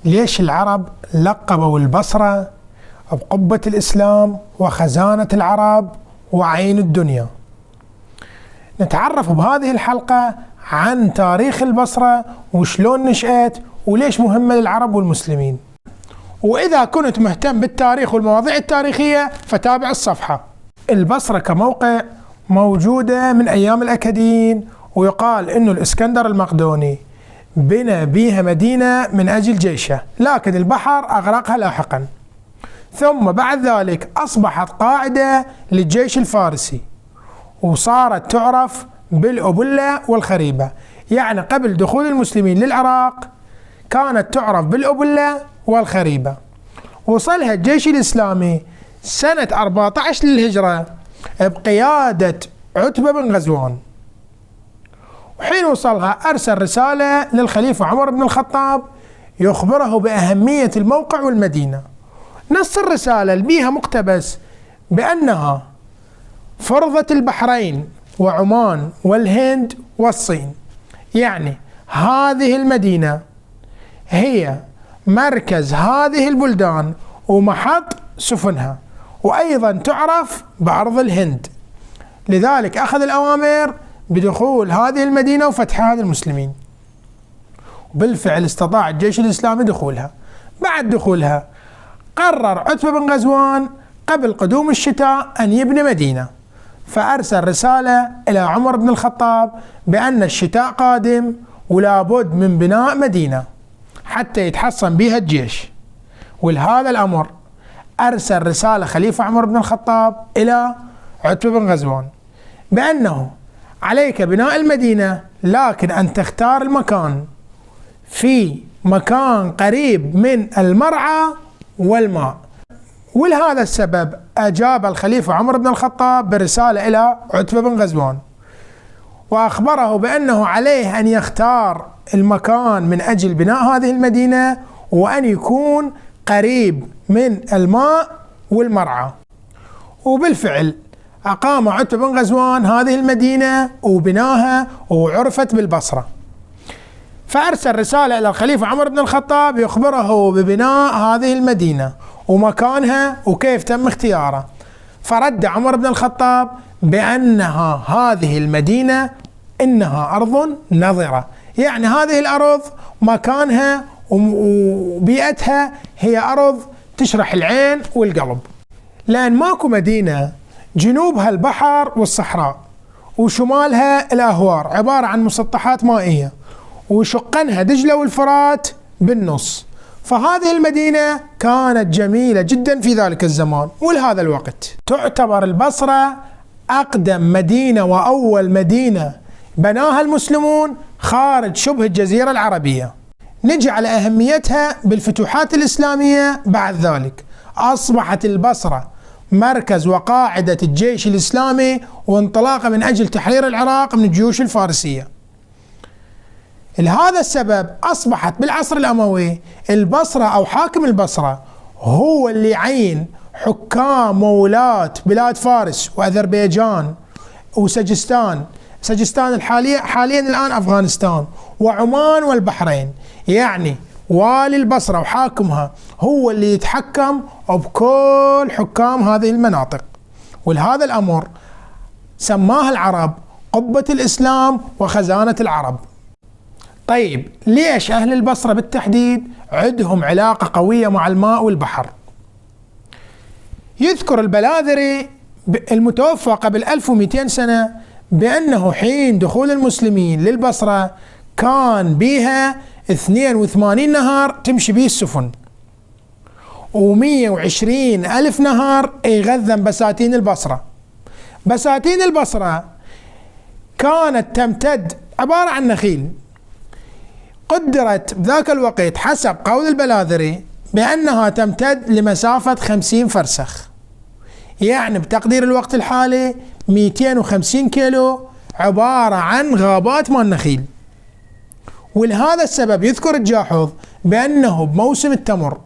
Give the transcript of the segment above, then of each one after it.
ليش العرب لقبوا البصرة بقبة الإسلام وخزانة العرب وعين الدنيا؟ نتعرف بهذه الحلقة عن تاريخ البصرة وشلون نشأت وليش مهمة للعرب والمسلمين. وإذا كنت مهتم بالتاريخ والمواضيع التاريخية فتابع الصفحة. البصرة كموقع موجودة من أيام الأكاديين، ويقال إنه الإسكندر المقدوني بنى بيها مدينة من أجل جيشه، لكن البحر أغرقها لاحقا. ثم بعد ذلك أصبحت قاعدة للجيش الفارسي، وصارت تعرف بالأبلة والخريبة. يعني قبل دخول المسلمين للعراق كانت تعرف بالأبلة والخريبة. وصلها الجيش الإسلامي سنة 14 للهجرة بقيادة عتبة بن غزوان، وحين وصلها أرسل رسالة للخليفة عمر بن الخطاب يخبره بأهمية الموقع والمدينة. نص الرسالة بيها مقتبس بأنها فرضة البحرين وعمان والهند والصين، يعني هذه المدينة هي مركز هذه البلدان ومحط سفنها، وأيضا تعرف بأرض الهند. لذلك أخذ الأوامر بدخول هذه المدينة وفتحها للمسلمين، وبالفعل استطاع الجيش الإسلامي دخولها. بعد دخولها قرر عتبة بن غزوان قبل قدوم الشتاء أن يبني مدينة، فأرسل رسالة إلى عمر بن الخطاب بأن الشتاء قادم ولا بد من بناء مدينة حتى يتحصن بها الجيش. ولهذا الأمر أرسل رسالة خليفة عمر بن الخطاب إلى عتبة بن غزوان بأنه عليك بناء المدينة، لكن أن تختار المكان في مكان قريب من المرعى والماء. ولهذا السبب أجاب الخليفة عمر بن الخطاب برسالة إلى عتبة بن غزوان، وأخبره بأنه عليه أن يختار المكان من أجل بناء هذه المدينة، وأن يكون قريب من الماء والمرعى. وبالفعل أقام عتبة بن غزوان هذه المدينة وبناها وعرفت بالبصرة. فأرسل رسالة إلى الخليفة عمر بن الخطاب يخبره ببناء هذه المدينة ومكانها وكيف تم اختياره. فرد عمر بن الخطاب بأنها هذه المدينة إنها أرض نظرة، يعني هذه الأرض مكانها وبيئتها هي أرض تشرح العين والقلب، لأن ماكو مدينة جنوبها البحر والصحراء وشمالها الأهوار عبارة عن مسطحات مائية، وشقنها دجلة والفرات بالنص. فهذه المدينة كانت جميلة جدا في ذلك الزمان. ولهذا الوقت تعتبر البصرة أقدم مدينة وأول مدينة بناها المسلمون خارج شبه الجزيرة العربية. نجي على أهميتها بالفتوحات الإسلامية. بعد ذلك أصبحت البصرة مركز وقاعدة الجيش الإسلامي وانطلاقه من أجل تحرير العراق من الجيوش الفارسية. لهذا السبب أصبحت بالعصر الأموي البصرة أو حاكم البصرة هو اللي يعين حكام وولاة بلاد فارس وأذربيجان وسجستان الحالية حاليا الآن أفغانستان وعمان والبحرين. يعني والي البصرة وحاكمها هو اللي يتحكم بكل حكام هذه المناطق. ولهذا الأمر سماها العرب قبة الإسلام وخزانة العرب. طيب ليش أهل البصرة بالتحديد عندهم علاقة قوية مع الماء والبحر؟ يذكر البلاذري المتوفى قبل 1200 سنة بأنه حين دخول المسلمين للبصرة كان بها 82 نهر تمشي به السفن، و120 ألف نهر يغذن بساتين البصرة. بساتين البصرة كانت تمتد عبارة عن نخيل، قدرت بذاك الوقت حسب قول البلاذري بأنها تمتد لمسافة 50 فرسخ، يعني بتقدير الوقت الحالي 250 كيلو، عبارة عن غابات مال نخيل. ولهذا السبب يذكر الجاحظ بأنه بموسم التمر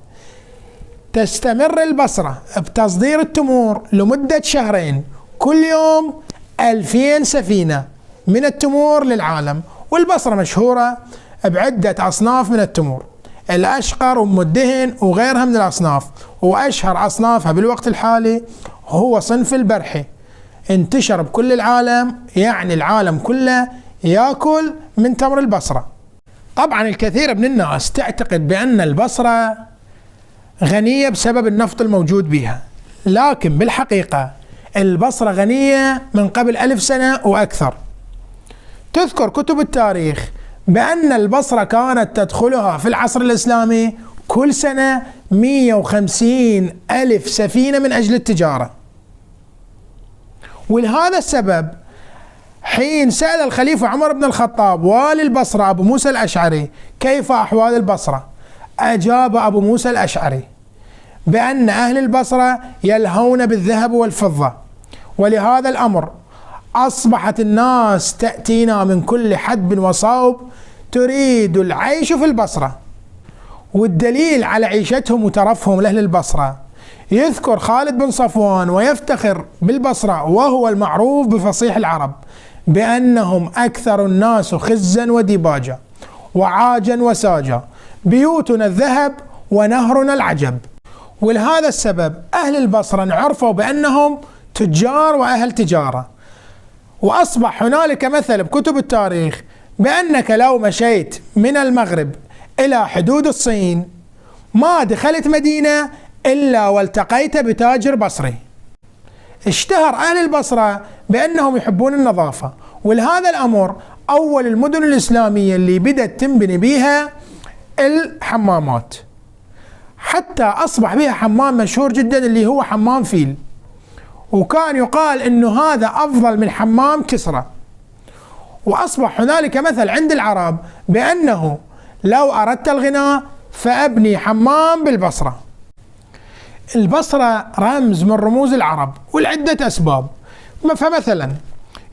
تستمر البصرة بتصدير التمور لمدة شهرين، كل يوم 2000 سفينة من التمور للعالم. والبصرة مشهورة بعدة أصناف من التمور. الأشقر وأم الدهن وغيرها من الأصناف، وأشهر أصنافها بالوقت الحالي هو صنف البرحي، انتشر بكل العالم، يعني العالم كله يأكل من تمر البصرة. طبعا الكثير من الناس تعتقد بأن البصرة غنية بسبب النفط الموجود بها، لكن بالحقيقة البصرة غنية من قبل 1000 سنة وأكثر. تذكر كتب التاريخ بأن البصرة كانت تدخلها في العصر الإسلامي كل سنة 150 ألف سفينة من أجل التجارة. ولهذا السبب حين سأل الخليفة عمر بن الخطاب والي البصرة أبو موسى الأشعري كيف أحوال البصرة، أجاب أبو موسى الأشعري بأن أهل البصرة يلهون بالذهب والفضة، ولهذا الأمر أصبحت الناس تأتينا من كل حدب وصوب تريد العيش في البصرة. والدليل على عيشتهم وترفهم لأهل البصرة، يذكر خالد بن صفوان ويفتخر بالبصرة وهو المعروف بفصيح العرب بأنهم أكثر الناس خزا وديباجا وعاجا وساجا، بيوتنا الذهب ونهرنا العجب. ولهذا السبب أهل البصرة عرفوا بأنهم تجار وأهل تجارة. وأصبح هنالك مثل بكتب التاريخ بأنك لو مشيت من المغرب إلى حدود الصين ما دخلت مدينة إلا والتقيت بتاجر بصري. اشتهر أهل البصرة بأنهم يحبون النظافة، ولهذا الأمر أول المدن الإسلامية اللي بدأت تنبني بها الحمامات، حتى أصبح بها حمام مشهور جدا اللي هو حمام فيل، وكان يقال إنه هذا أفضل من حمام كسرى. وأصبح هنالك مثل عند العرب بأنه لو أردت الغنى فأبني حمام بالبصرة. البصرة رمز من رموز العرب ولعدة أسباب، فمثلا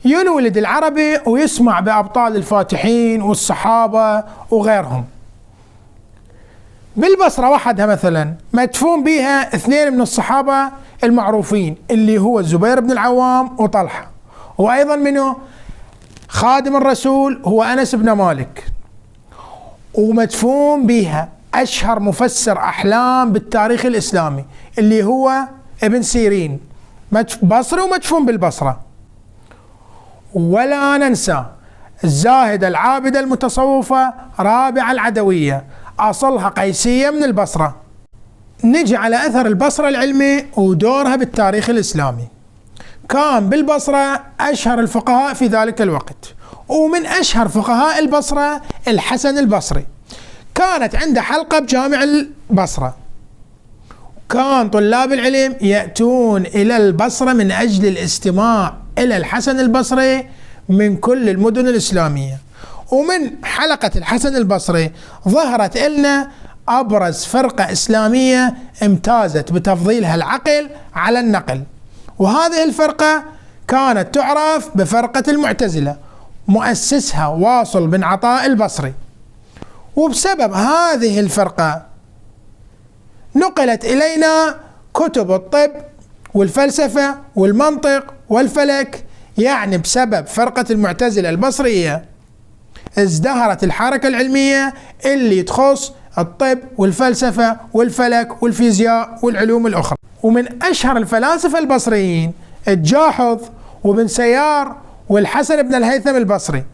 ينولد العربي ويسمع بأبطال الفاتحين والصحابة وغيرهم. بالبصرة وحدها مثلا مدفون بها 2 من الصحابة المعروفين اللي هو الزبير بن العوام وطلحة، وأيضا منه خادم الرسول هو أنس بن مالك، ومدفون بها أشهر مفسر أحلام بالتاريخ الإسلامي اللي هو ابن سيرين، بصري ومدفون بالبصرة. ولا ننسى الزاهدة العابدة المتصوفة رابعة العدوية، أصلها قيسية من البصرة. نجي على أثر البصرة العلمي ودورها بالتاريخ الإسلامي. كان بالبصرة أشهر الفقهاء في ذلك الوقت، ومن أشهر فقهاء البصرة الحسن البصري، كانت عنده حلقة بجامع البصرة. كان طلاب العلم يأتون إلى البصرة من أجل الاستماع إلى الحسن البصري من كل المدن الإسلامية. ومن حلقة الحسن البصري ظهرت لنا أبرز فرقة إسلامية امتازت بتفضيلها العقل على النقل، وهذه الفرقة كانت تعرف بفرقة المعتزلة، مؤسسها واصل بن عطاء البصري. وبسبب هذه الفرقة نقلت إلينا كتب الطب والفلسفة والمنطق والفلك، يعني بسبب فرقة المعتزلة البصرية ازدهرت الحركة العلمية اللي تخص الطب والفلسفة والفلك والفيزياء والعلوم الأخرى. ومن أشهر الفلاسفة البصريين الجاحظ وابن سيار والحسن بن الهيثم البصري،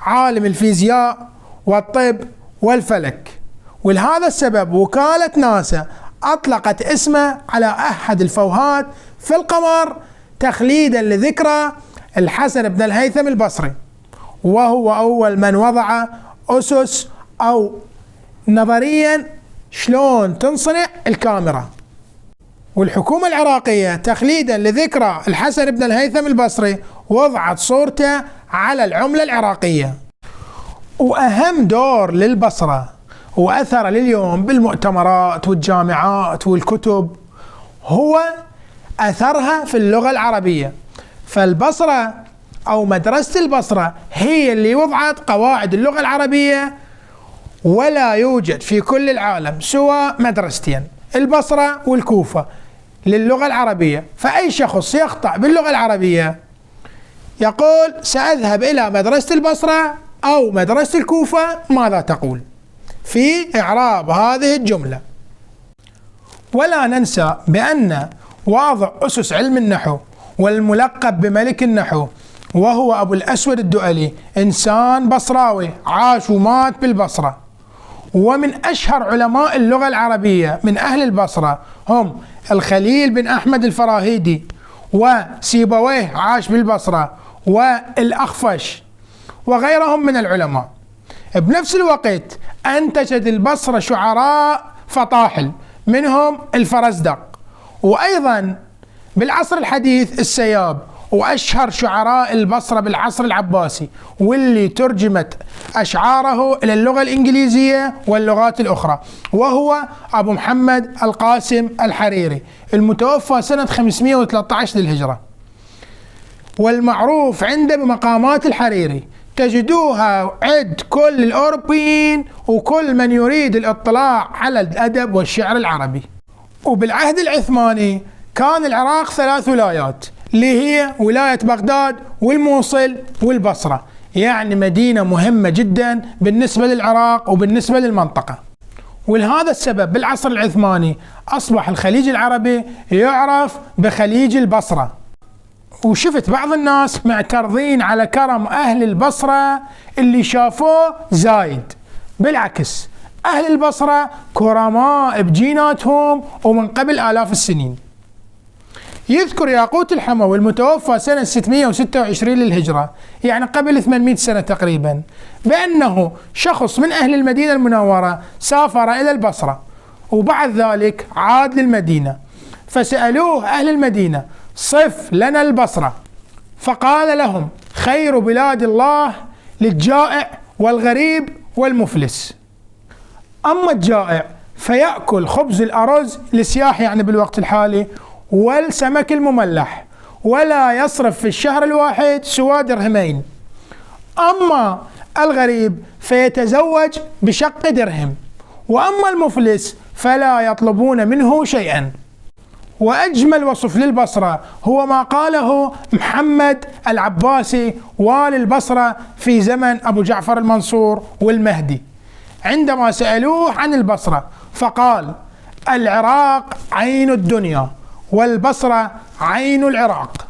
عالم الفيزياء والطب والفلك. ولهذا السبب وكالة ناسا أطلقت اسمه على أحد الفوهات في القمر تخليدا لذكرى الحسن بن الهيثم البصري، وهو أول من وضع أسس أو نظريا شلون تنصنع الكاميرا. والحكومة العراقية تخليدا لذكرى الحسن بن الهيثم البصري وضعت صورته على العملة العراقية. وأهم دور للبصرة وأثر لليوم بالمؤتمرات والجامعات والكتب هو أثرها في اللغة العربية. فالبصرة أو مدرسة البصرة هي اللي وضعت قواعد اللغة العربية، ولا يوجد في كل العالم سوى مدرستين، البصرة والكوفة للغة العربية. فأي شخص يخطأ باللغة العربية يقول سأذهب إلى مدرسة البصرة أو مدرسة الكوفة، ماذا تقول؟ في إعراب هذه الجملة. ولا ننسى بأن واضع أسس علم النحو والملقب بملك النحو وهو أبو الأسود الدؤلي إنسان بصراوي عاش ومات بالبصرة، ومن أشهر علماء اللغة العربية من أهل البصرة هم الخليل بن أحمد الفراهيدي وسيبويه عاش بالبصرة والأخفش وغيرهم من العلماء. بنفس الوقت أنتجت البصرة شعراء فطاحل منهم الفرزدق، وأيضا بالعصر الحديث السياب، وأشهر شعراء البصرة بالعصر العباسي واللي ترجمت أشعاره إلى اللغة الإنجليزية واللغات الأخرى، وهو أبو محمد القاسم الحريري المتوفى سنة 513 للهجرة. والمعروف عنده بمقامات الحريري تجدوها عند كل الأوروبيين وكل من يريد الاطلاع على الأدب والشعر العربي. وبالعهد العثماني كان العراق 3 ولايات اللي هي ولاية بغداد والموصل والبصرة، يعني مدينة مهمة جدا بالنسبة للعراق وبالنسبة للمنطقة. ولهذا السبب بالعصر العثماني أصبح الخليج العربي يعرف بخليج البصرة. وشفت بعض الناس معترضين على كرم أهل البصرة اللي شافوه زايد، بالعكس أهل البصرة كرماء بجيناتهم ومن قبل آلاف السنين. يذكر ياقوت الحموي المتوفى سنة 626 للهجرة، يعني قبل 800 سنة تقريبا، بأنه شخص من أهل المدينة المنورة سافر إلى البصرة وبعد ذلك عاد للمدينة، فسألوه أهل المدينة صف لنا البصرة، فقال لهم خير بلاد الله للجائع والغريب والمفلس. أما الجائع فيأكل خبز الأرز للسياح يعني بالوقت الحالي والسمك المملح، ولا يصرف في الشهر الواحد سوى درهمين. أما الغريب فيتزوج بشق درهم، وأما المفلس فلا يطلبون منه شيئا. وأجمل وصف للبصرة هو ما قاله محمد العباسي والي البصرة في زمن أبو جعفر المنصور والمهدي عندما سألوه عن البصرة، فقال العراق عين الدنيا والبصرة عين العراق.